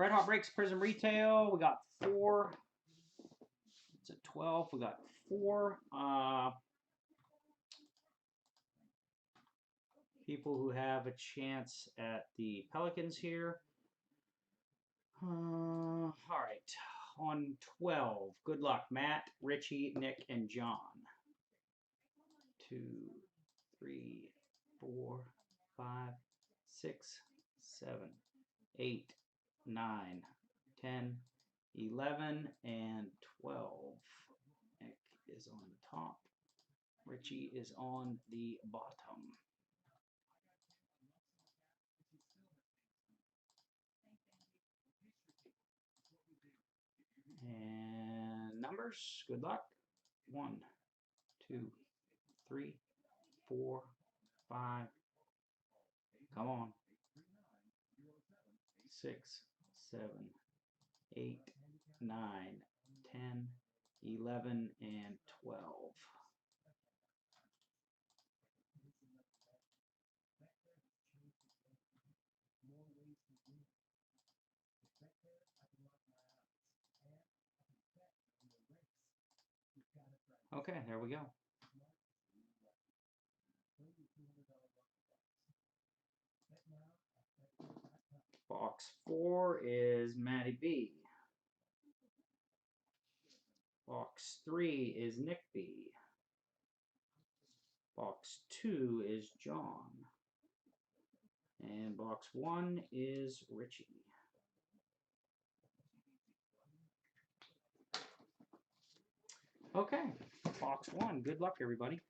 Red Hot Breaks Prizm Retail. We got 4. It's a 12. We got 4. People who have a chance at the Pelicans here. All right. On 12. Good luck, Matt, Richie, Nick, and John. 2, 3, 4, 5, 6, 7, 8, 9, 10, 11, and 12. Nick is on the top. Richie is on the bottom. And numbers, good luck. 1, 2, 3, 4, 5. Come on. 6, 7, 8, 9, 10, 11, and 12. Okay, there we go. Box 4 is Matty B. Box 3 is Nick B. Box 2 is John. And box 1 is Richie. Okay, box 1. Good luck, everybody.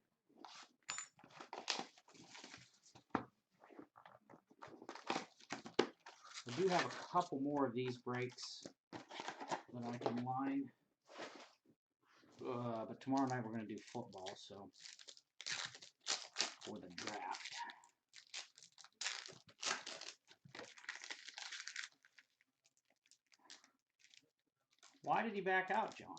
I do have a couple more of these breaks that I can line. But tomorrow night we're going to do football, so for the draft. Why did he back out, John?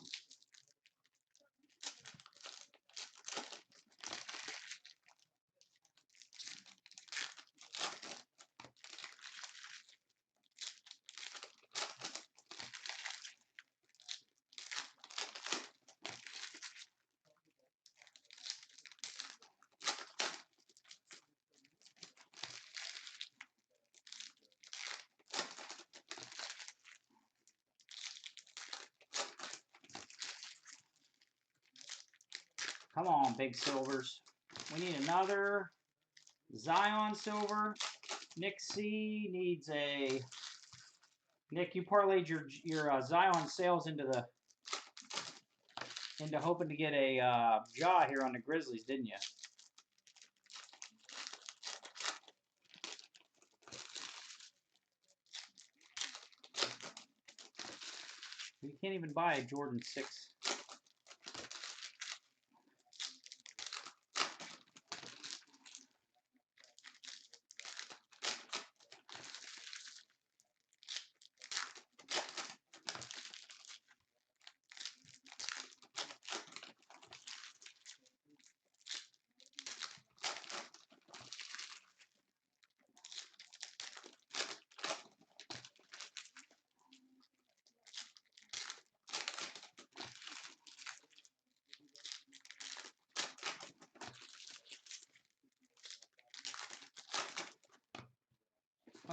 Come on, big silvers. We need another Zion silver. Nick C needs a... Nick, you parlayed your Zion sales into hoping to get a jaw here on the Grizzlies, didn't you? You can't even buy a Jordan 6.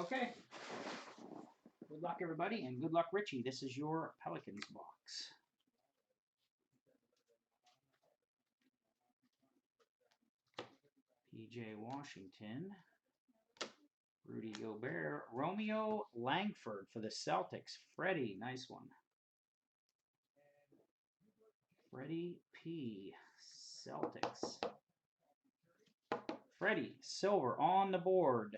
Okay. Good luck, everybody, and good luck, Richie. This is your Pelicans box. PJ Washington. Rudy Gobert. Romeo Langford for the Celtics. Freddie, nice one. Freddie P. Celtics. Freddie, silver on the board.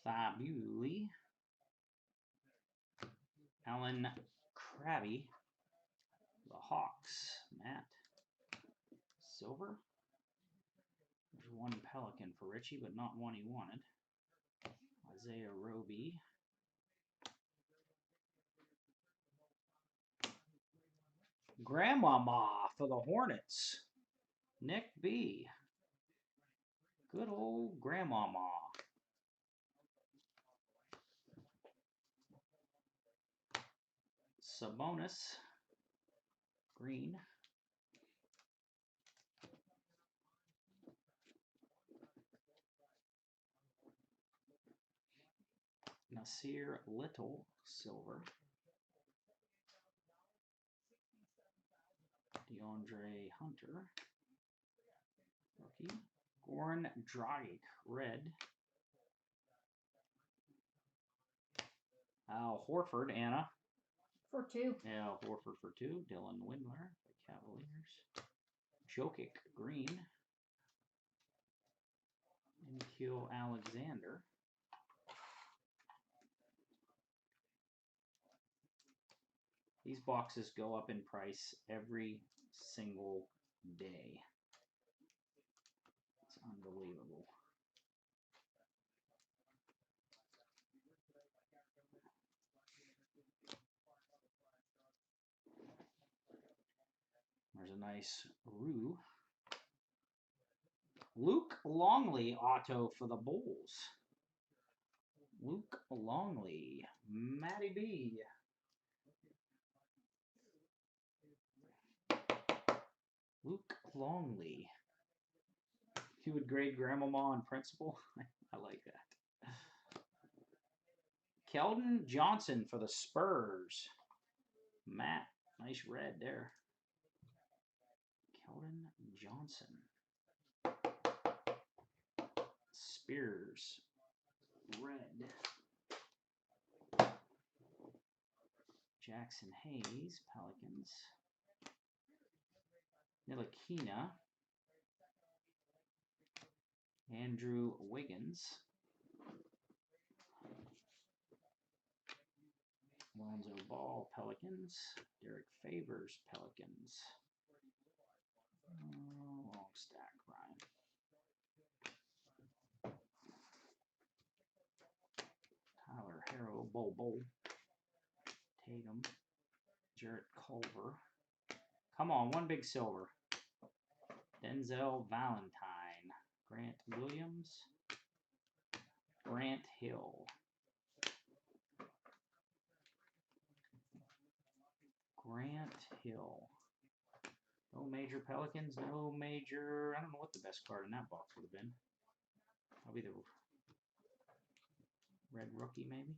Fabuli. Alan Krabby. The Hawks. Matt. Silver. There's one Pelican for Richie, but not one he wanted. Isaiah Roby. Grandmama for the Hornets. Nick B. Good old Grandmama. Sabonis. Green. Nasir Little, silver. DeAndre Hunter, rookie. Goran Dragic, red. Al Horford, Anna. For 2. Yeah, Horford for 2. Dylan Windler, the Cavaliers. Jokic, green. Nikhil Alexander. These boxes go up in price every single day. It's unbelievable. There's a nice Rue. Luke Longley auto for the Bulls. Luke Longley. Matty B. Luke Longley. He would grade Grandmama on principle. I like that. Keldon Johnson for the Spurs. Matt, nice red there. Keldon Johnson. Spears, red. Jackson Hayes, Pelicans. Ntilikina. Andrew Wiggins. Lonzo Ball, Pelicans. Derek Favors, Pelicans. Long stack, Ryan. Tyler Harrow, Bobo. Tatum. Jarrett Culver. Come on, one big silver. Denzel Valentine. Grant Williams. Grant Hill. Grant Hill. No major Pelicans, no major... I don't know what the best card in that box would have been. Probably the red rookie, maybe.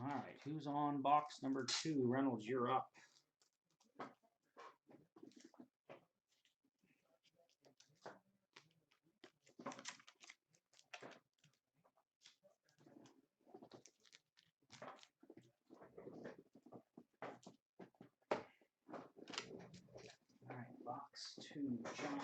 All right, who's on box number 2? Reynolds, you're up. All right, box 2, John.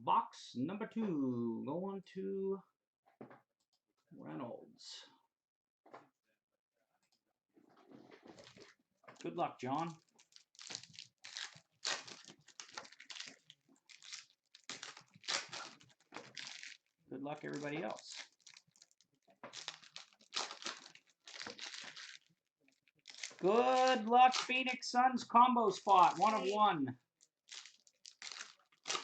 Box number 2, going to Reynolds. Good luck, John. Good luck, everybody else. Good luck, Phoenix Suns combo spot. 1 of 1.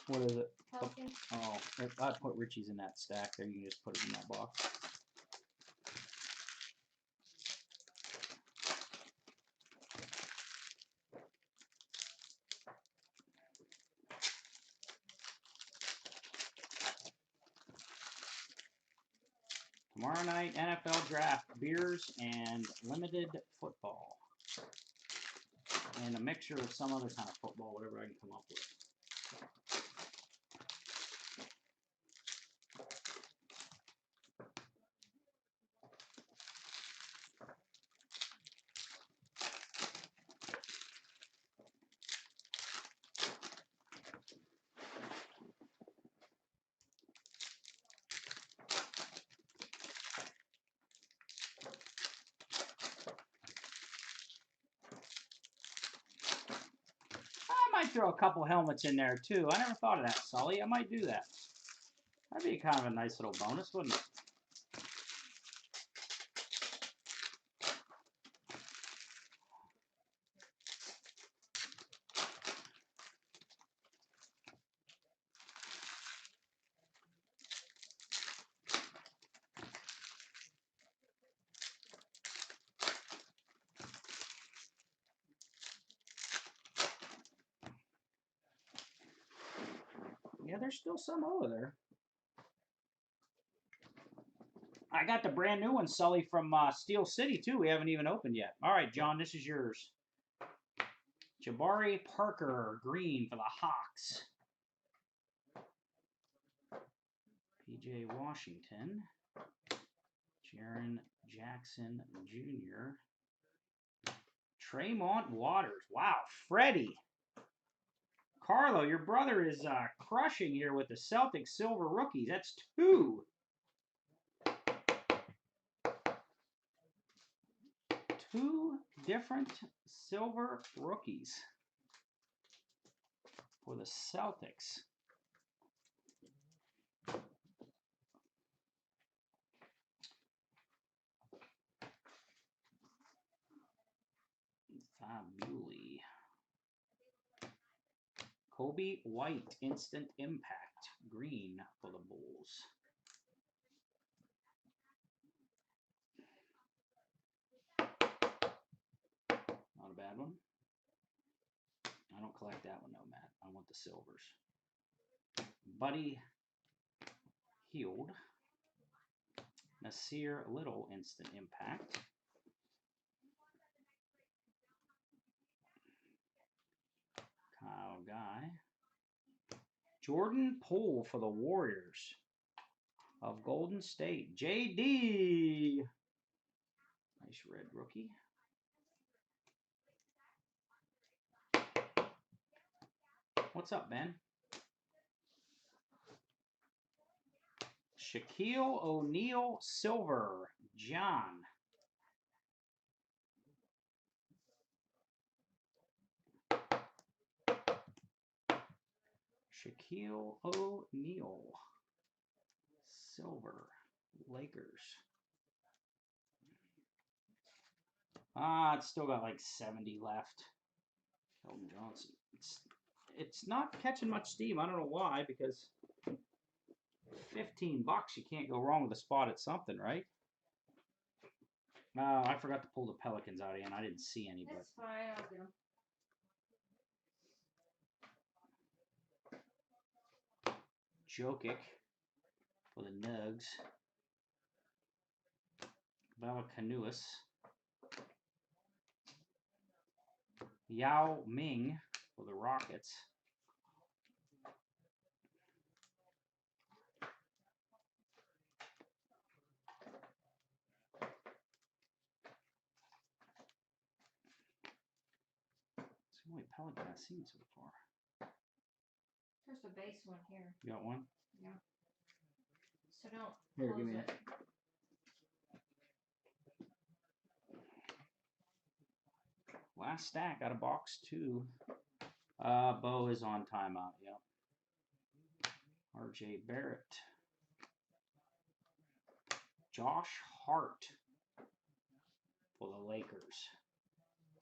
What is it? Pelican. Oh, I put Richie's in that stack there. You can just put it in that box. Tomorrow night, NFL draft, beers, and limited football. And a mixture of some other kind of football, whatever I can come up with. might throw a couple helmets in there too. I never thought of that, Sully. I might do that. That'd be kind of a nice little bonus, wouldn't it? Yeah, there's still some over there. I got the brand new one, Sully, from Steel City, too. We haven't even opened yet. All right, John, this is yours. Jabari Parker, green for the Hawks. P.J. Washington. Jaren Jackson Jr. Tremont Waters. Wow, Freddie. Carlo, your brother is crushing here with the Celtics silver rookies. That's 2. 2 different silver rookies for the Celtics. Fabuli. Kobe White, instant impact. Green for the Bulls. Not a bad one. I don't collect that one though, Matt. I want the silvers. Buddy Hield. Nasir Little, instant impact. Kyle Guy. Jordan Poole for the Warriors of Golden State. JD. Nice red rookie. What's up, Ben? Shaquille O'Neal silver. John. Shaquille O'Neal silver. Lakers. It's still got like 70 left. Keldon Johnson. It's not catching much steam. I don't know why, because $15, you can't go wrong with a spot at something, right? I forgot to pull the Pelicans out again. I didn't see any. That's fine. I'll get them. Jokic for the Nugs. Bella Canuus. Yao Ming for the Rockets. It's the only Pelican I've seen so far. There's a base one here. You got one? Yeah. So don't Here, close give me it. that. Last stack out of box 2. Bo is on timeout. Yep. RJ Barrett. Josh Hart for the Lakers.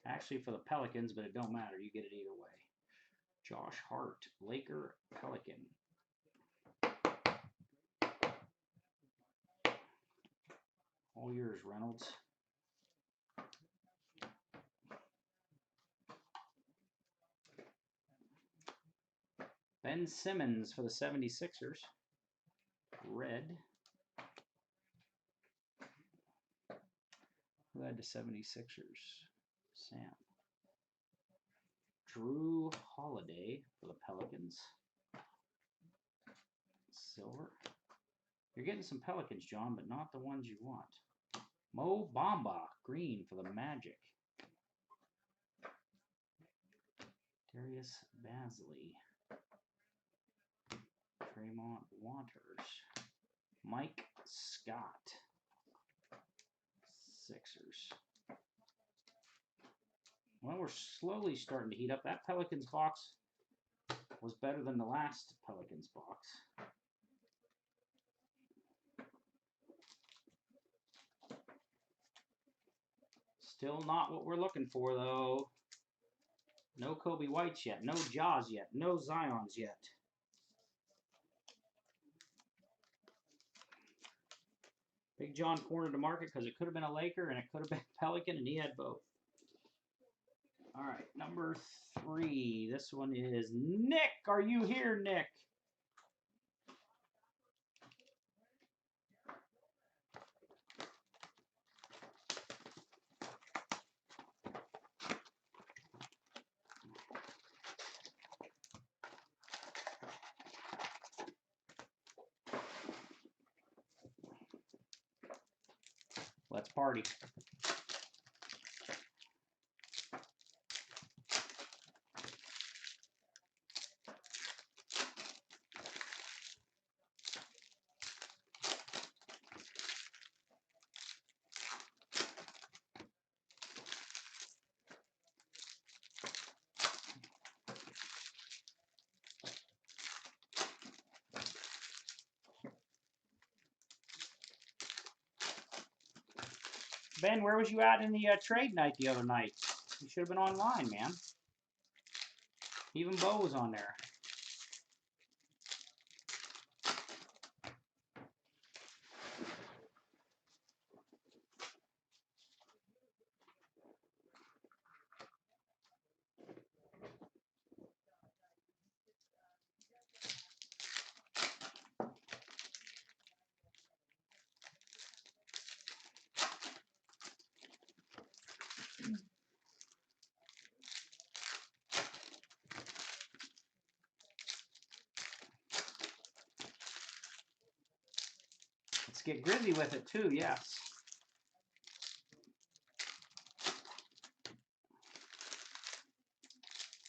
Actually for the Pelicans, but it don't matter. You get it either way. Josh Hart, Laker, Pelican. All yours, Reynolds. Ben Simmons for the 76ers. Red. Who had the 76ers? Sam. Drew Holiday for the Pelicans. Silver. You're getting some Pelicans, John, but not the ones you want. Mo Bamba, green for the Magic. Darius Bazley. Tremont Waters. Mike Scott. Sixers. Well, we're slowly starting to heat up. That Pelicans box was better than the last Pelicans box. Still not what we're looking for, though. No Kobe Whites yet. No Jaws yet. No Zions yet. Big John cornered the market because it could have been a Laker and it could have been Pelican, and he had both. All right, number 3. This one is Nick. Are you here, Nick? Let's party. Ben, where was you at in the trade night the other night? You should have been online, man. Even Bo was on there. Let's get grizzy with it, too, yes.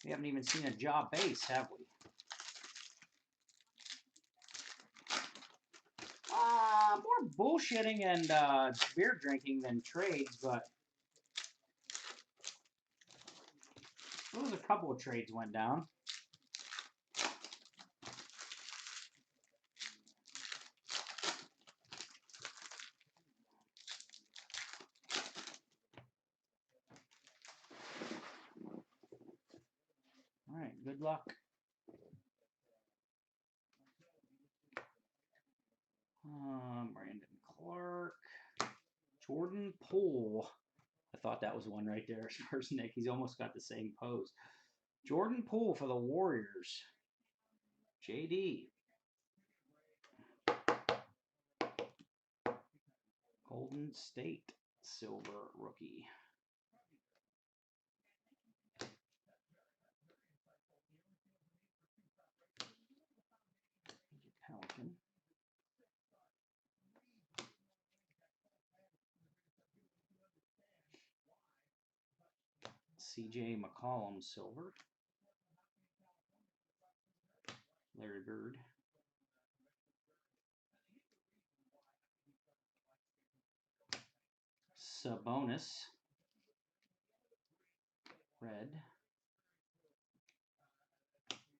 We haven't even seen a job base, have we? More bullshitting and beer drinking than trades, but there was a couple of trades went down. All right, good luck. Brandon Clark. Jordan Poole. I thought that was one right there as far as Nick. He's almost got the same pose. Jordan Poole for the Warriors. JD. Golden State silver rookie. Pelican. CJ McCollum silver. Larry Bird. Sabonis. Red.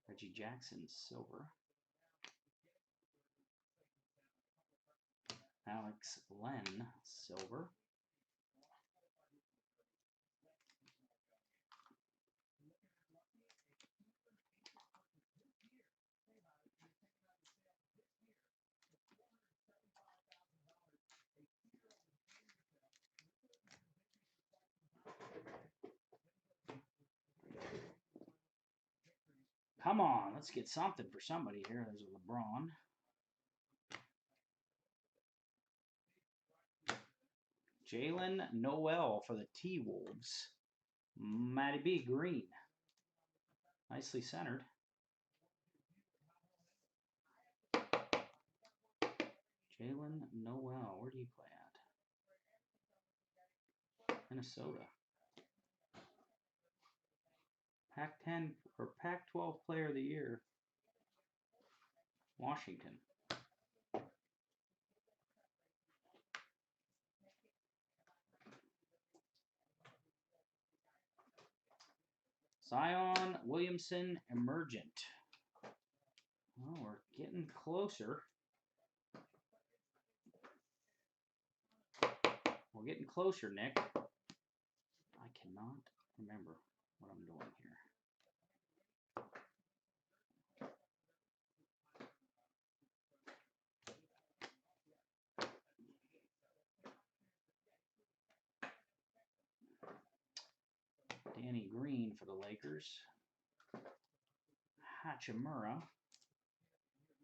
Reggie Jackson silver. Alex Len silver. Come on, let's get something for somebody here. There's a LeBron. Jalen Noel for the T-Wolves. Matty B. Green. Nicely centered. Jalen Noel. Where do you play at? Minnesota. Pac-10 or Pac-12 Player of the Year. Washington. Zion Williamson Emergent. Well, we're getting closer. We're getting closer, Nick. I cannot remember what I'm doing here. Danny Green for the Lakers. Hachimura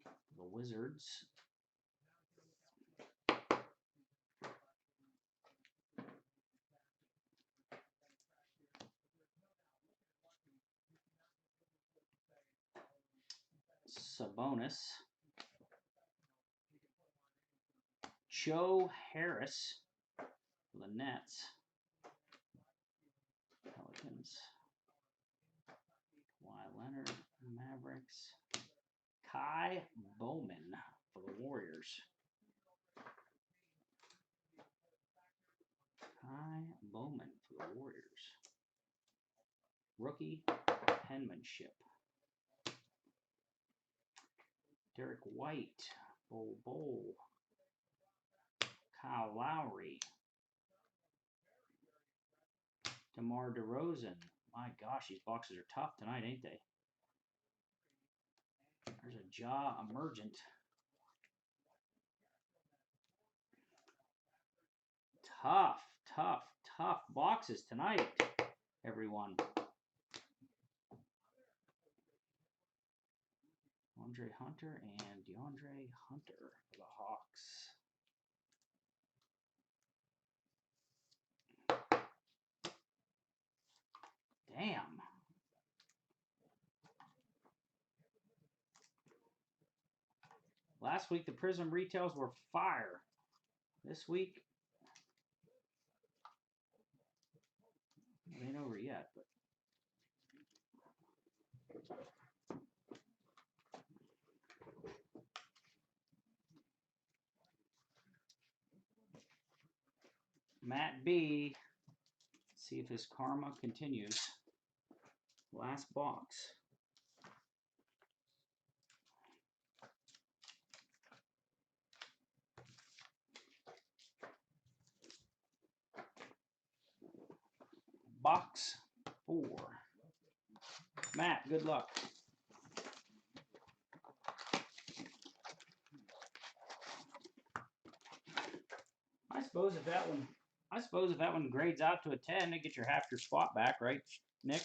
for the Wizards. Sabonis. Joe Harris for the Nets. Pelicans. Kawhi Leonard, Mavericks. Kai Bowman for the Warriors. Kai Bowman for the Warriors. Rookie penmanship. Derek White, Bol. Kyle Lowry. DeMar DeRozan. My gosh, these boxes are tough tonight, ain't they? There's a Ja Emergent. Tough boxes tonight, everyone. Andre Hunter and DeAndre Hunter for the Hawks. Damn. Last week, the Prizm retails were fire. This week, it ain't over yet, but. Matt B. Let's see if his karma continues. Last box. Box 4. Matt, good luck. I suppose if that one grades out to a 10, you get your half your spot back, right, Nick?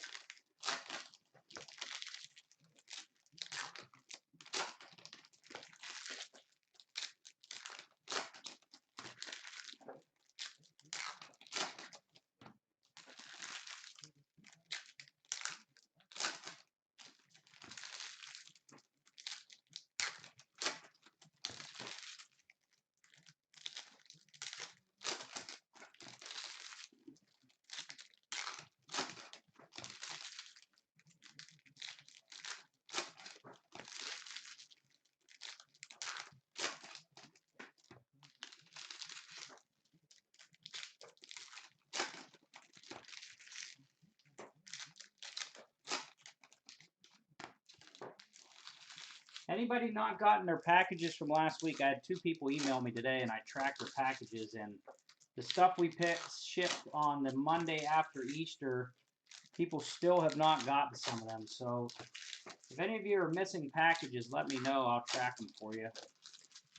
Anybody not gotten their packages from last week? I had 2 people email me today, and I tracked their packages. And the stuff we shipped on the Monday after Easter, people still have not gotten some of them. So if any of you are missing packages, let me know. I'll track them for you.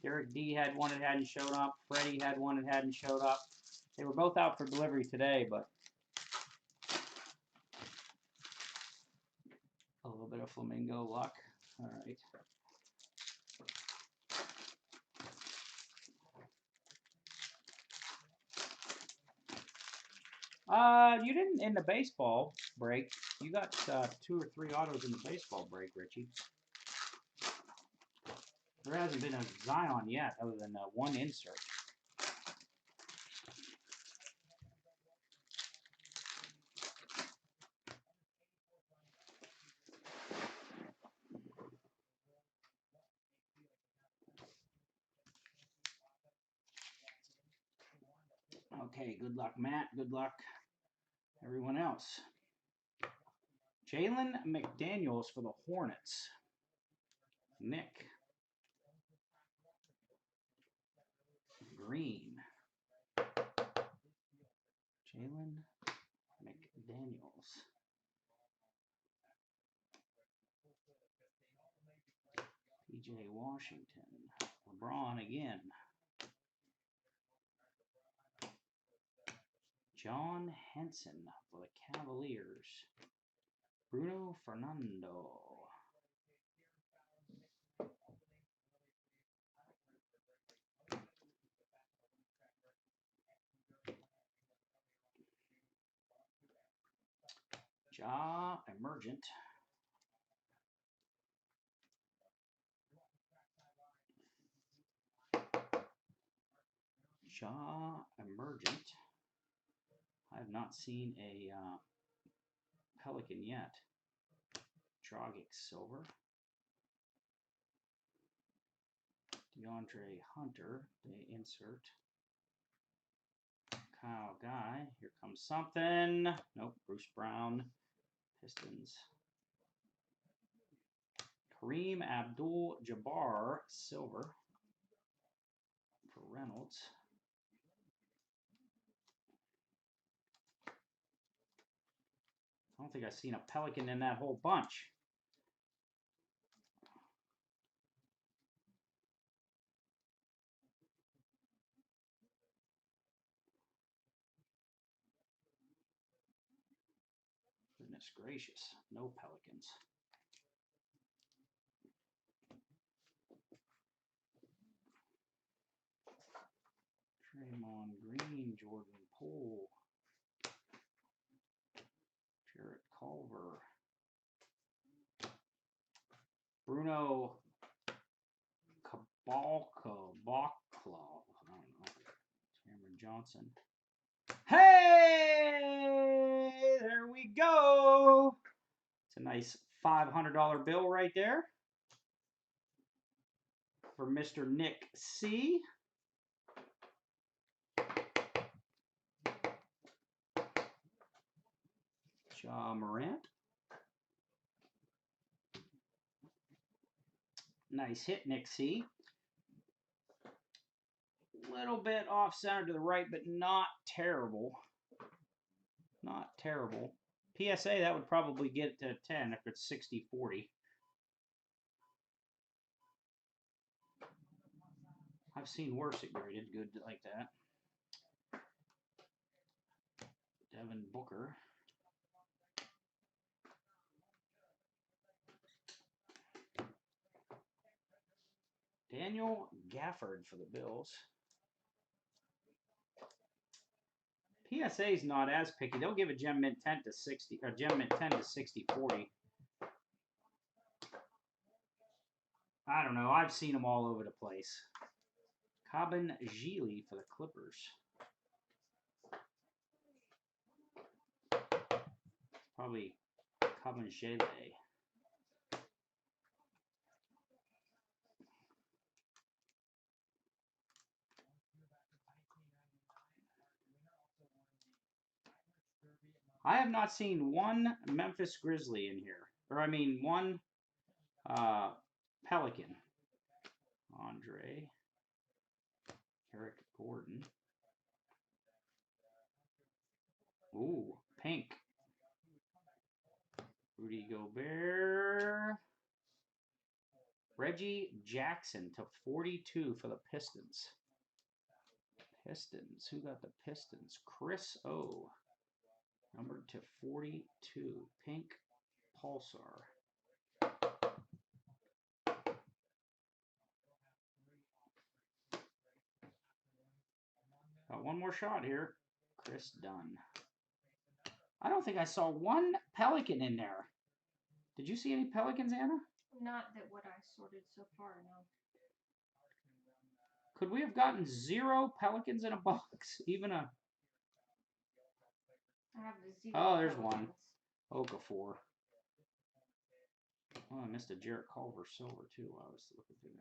Derek D had one that hadn't showed up. Freddie had one that hadn't showed up. They were both out for delivery today, but a little bit of flamingo luck. All right. You didn't in the baseball break. You got 2 or 3 autos in the baseball break, Richie. There hasn't been a Zion yet, other than one insert. Okay, good luck, Matt. Good luck, everyone else. Jalen McDaniels for the Hornets. Nick. Green. Jalen McDaniels. PJ Washington. LeBron again. John Henson for the Cavaliers. Bruno Fernando. Ja Emergent. Ja Emergent. I have not seen a Pelican yet. Drogic Silver. DeAndre Hunter. They insert. Kyle Guy. Here comes something. Nope. Bruce Brown. Pistons. Kareem Abdul-Jabbar. Silver. For Reynolds. I don't think I've seen a Pelican in that whole bunch. Goodness gracious, no Pelicans. Draymond Green, Jordan Poole, Jarrett Culver, Bruno Caboclo, I don't know, Cameron Johnson. Hey, there we go. It's a nice $500 bill right there for Mr. Nick C. Ja Morant. Nice hit, Nick C. Little bit off center to the right, but not terrible. Not terrible. PSA, that would probably get to 10 if it's 60-40. I've seen worse it graded good like that. Devin Booker. Daniel Gafford for the Bills. PSA's not as picky. They'll give a Gem Mint 10 to 60 or Gem Mint 10 to 60-40. I don't know. I've seen them all over the place. Cabin Gili for the Clippers. Probably Cabin Gile. I have not seen one Memphis Grizzly in here. Or, I mean, one Pelican. Andre. Eric Gordon. Ooh, pink. Rudy Gobert. Reggie Jackson to 42 for the Pistons. Pistons. Who got the Pistons? Chris O. Numbered to 42. Pink Pulsar. Got one more shot here. Chris Dunn. I don't think I saw one Pelican in there. Did you see any Pelicans, Anna? Not that what I sorted so far, no. Could we have gotten 0 Pelicans in a box? Even a... I have the 0 Oh, there's Pelicans. one. Okafor. Oh, I missed a Jarrett Culver silver, too, while I was looking through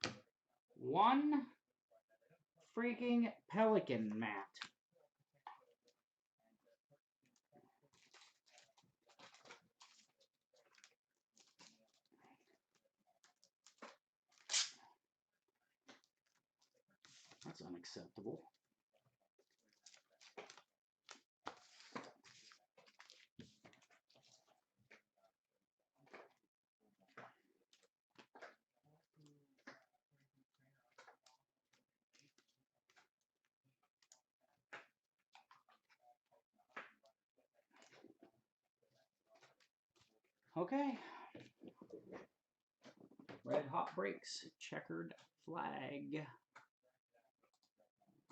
there. One freaking Pelican, Matt. unacceptable. Okay. Red Hot Breaks, checkered flag.